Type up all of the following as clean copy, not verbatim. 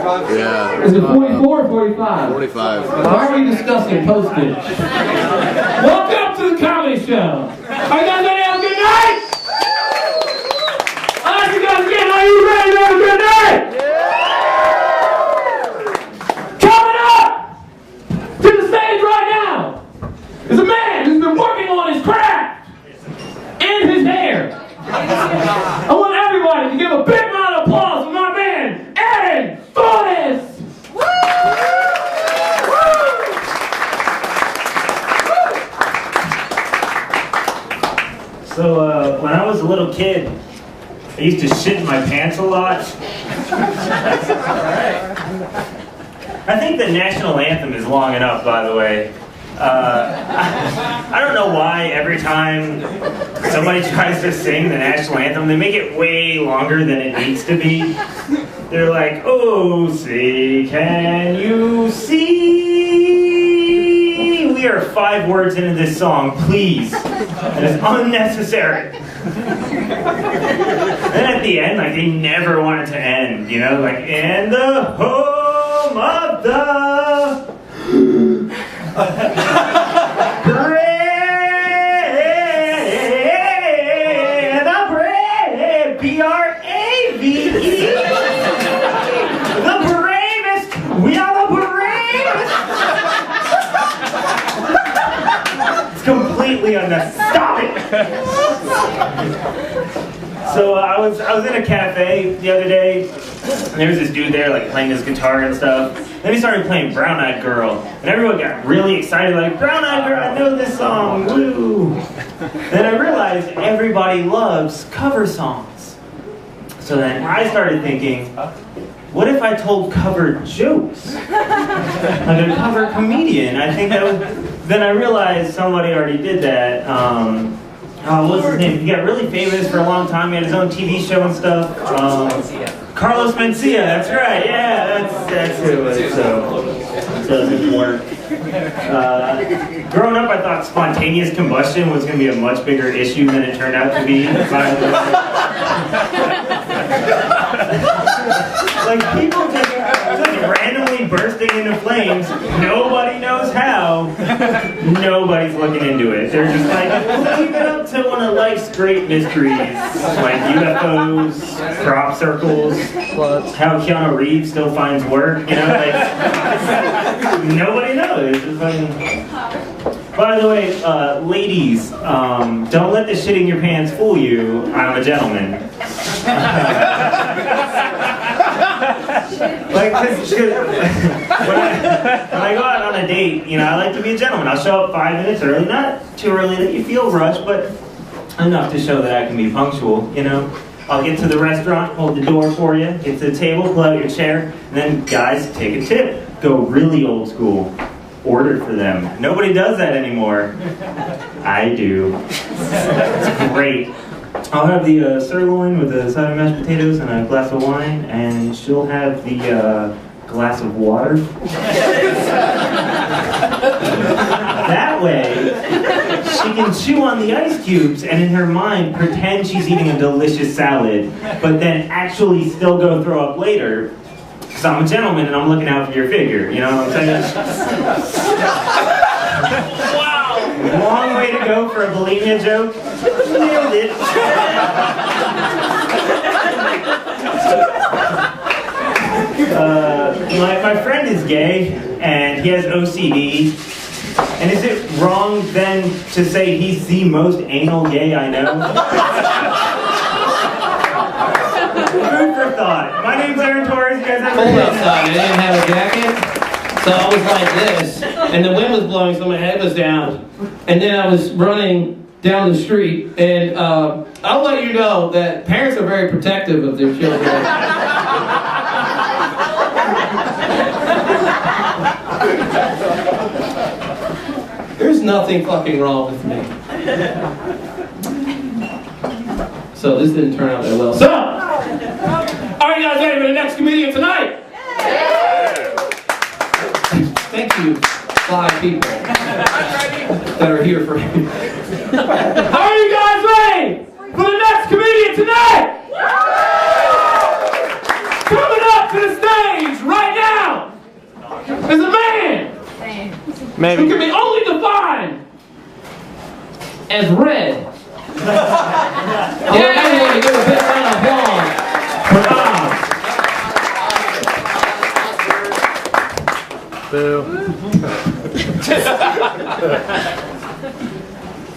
Yeah. Is it 44 or 45? 45. Why are we discussing postage? Welcome to the comedy show. Are you guys ready to have a good night? I'll ask you guys again, are you ready to have a good night? Coming up to the stage right now is a man who's been working on his craft and his hair. I want everybody to give a big round of applause for my man, Torres. So when I was a little kid, I used to shit in my pants a lot. I think the national anthem is long enough, by the way. I don't know why every time somebody tries to sing the national anthem, they make it way longer than it needs to be. They're like, oh, see, can you see? We are 5 words into this song, please. That is unnecessary. Then at the end, like, they never want it to end, you know? Like, in the home of the brave, B-R-A-V-E. The bravest, we are the bravest. It's completely unnecessary. Stop it! So I was in a cafe the other day, and there was this dude there like playing his guitar and stuff. Then he started playing Brown Eyed Girl, and everyone got really excited, like, Brown Eyed Girl, I know this song, woo! Then I realized everybody loves cover songs. So then I started thinking, what if I told cover jokes? Like a cover comedian. I think that would... Then I realized somebody already did that. What's his name? He got really famous for a long time. He had his own TV show and stuff. Carlos Mencia, that's right. Yeah, that's who it was. So it doesn't work. Growing up, I thought spontaneous combustion was going to be a much bigger issue than it turned out to be. Like people just randomly bursting into flames, nobody knows how, nobody's looking into it. They're just like, leave it up to one of life's great mysteries, like UFOs, crop circles, how Keanu Reeves still finds work, you know, like, nobody knows. It's like, by the way, ladies, don't let the shit in your pants fool you. I'm a gentleman. Like, cause when I go out on a date, you know, I like to be a gentleman. I'll show up 5 minutes early, not too early that you feel rushed, but enough to show that I can be punctual, you know. I'll get to the restaurant, hold the door for you, get to the table, pull out your chair, and then guys, take a tip. Go really old school. Order for them. Nobody does that anymore. I do. It's great. I'll have the sirloin with a side of mashed potatoes and a glass of wine, and she'll have the glass of water. That way, she can chew on the ice cubes and in her mind pretend she's eating a delicious salad, but then actually still go throw up later. Because I'm a gentleman and I'm looking out for your figure, you know what I'm saying? Wow! Long way to go for a bulimia joke. Nailed it. My friend is gay and he has OCD. And is it wrong then to say he's the most anal gay I know? Food for thought. My name's Aaron Torres. You guys have a I didn't have a jacket, so I was like this, and the wind was blowing, so my head was down, and then I was running down the street, and I'll let you know that parents are very protective of their children. There's nothing fucking wrong with me. So this didn't turn out that well. So, are you guys ready for the next comedian tonight? Thank you, 5 people that are here for me. Are you guys ready for the next comedian tonight? Coming up to the stage Maybe. Who can be only defined as red. I want everyone to give a big round of applause for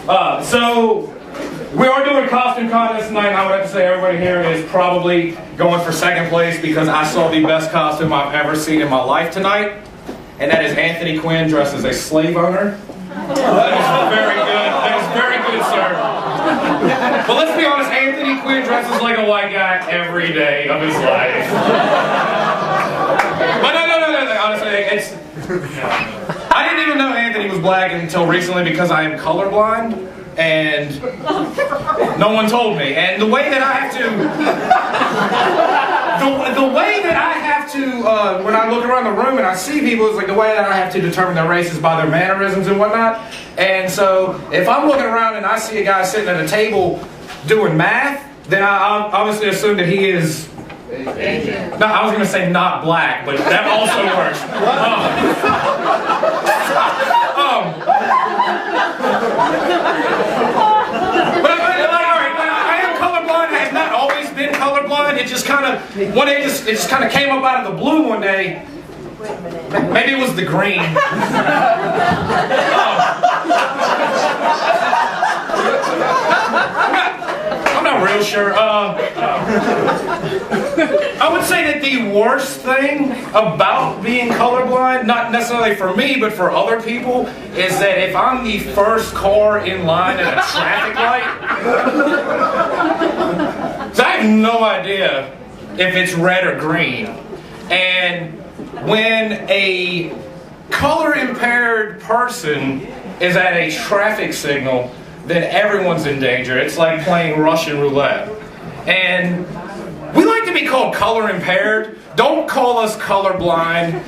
Oz. So we are doing a costume contest tonight, and I would have to say everybody here is probably going for second place because I saw the best costume I've ever seen in my life tonight, and that is Anthony Quinn dressed as a slave owner. That is very good. That is very good, sir. But let's be honest, Anthony Quinn dresses like a white guy every day of his life. But no, honestly, it's... I didn't even know Anthony was black until recently because I am colorblind, and no one told me. And the way that I have to... The way that I have to, when I look around the room and I see people, is like the way that I have to determine their race is by their mannerisms and whatnot. And so, if I'm looking around and I see a guy sitting at a table doing math, then I obviously assume that he is... No, I was going to say not black, but that also works. Been colorblind. It just kind of one day it just kind of came up out of the blue one day. Maybe it was the green. I'm not real sure. I would say that the worst thing about being colorblind, not necessarily for me, but for other people, is that if I'm the first car in line at a traffic light, so I have no idea if it's red or green. And when a color-impaired person is at a traffic signal, then everyone's in danger. It's like playing Russian roulette. And we like to be called color-impaired. Don't call us colorblind.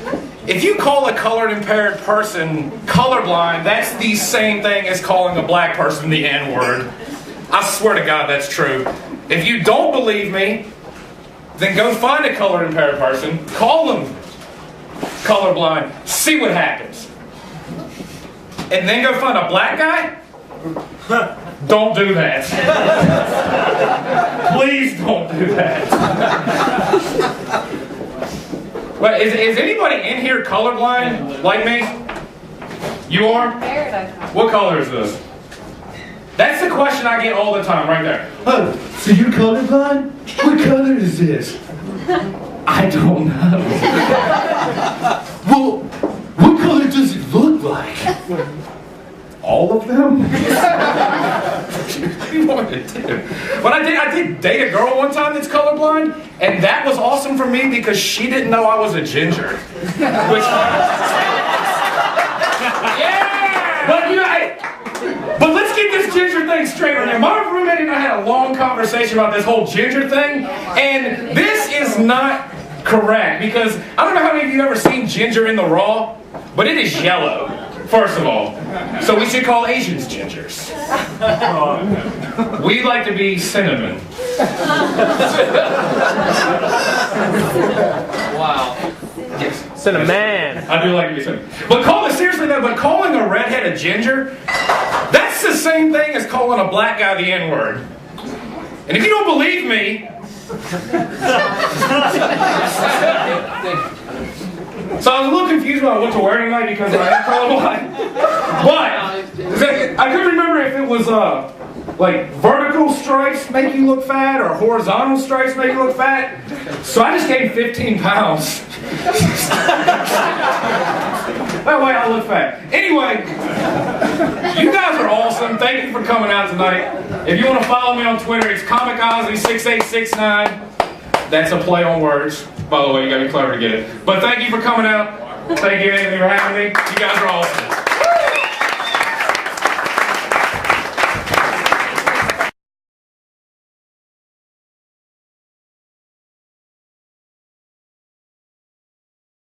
If you call a color-impaired person colorblind, that's the same thing as calling a black person the N-word. I swear to God that's true. If you don't believe me, then go find a color-impaired person, call them colorblind, see what happens. And then go find a black guy? Don't do that. Please don't do that. But is anybody in here colorblind like me? You are? What color is this? That's the question I get all the time right there. Oh, so you're colorblind? What color is this? I don't know. Well, what color does it look like? All of them? What do you want me to do? But I did date a girl one time that's colorblind, and that was awesome for me because she didn't know I was a ginger. Which, yeah! But you know, but let's get this ginger thing straight right now. My roommate and I had a long conversation about this whole ginger thing, and this is not correct because I don't know how many of you have ever seen ginger in the raw, but it is yellow. First of all, so we should call Asians gingers. We like to be cinnamon. Wow. Yes. Cinnamon. I do like to be cinnamon. But seriously though, but calling a redhead a ginger, that's the same thing as calling a black guy the N-word. And if you don't believe me, so I was a little confused about what to wear tonight because I am colorblind. But I couldn't remember if it was like vertical stripes make you look fat or horizontal stripes make you look fat. So I just gained 15 pounds. That way I look fat. Anyway, you guys are awesome. Thank you for coming out tonight. If you want to follow me on Twitter, it's ComicOzzy6869. That's a play on words. By the way, you gotta be clever to get it. But thank you for coming out. Thank you, Anthony, for having me. You guys are awesome.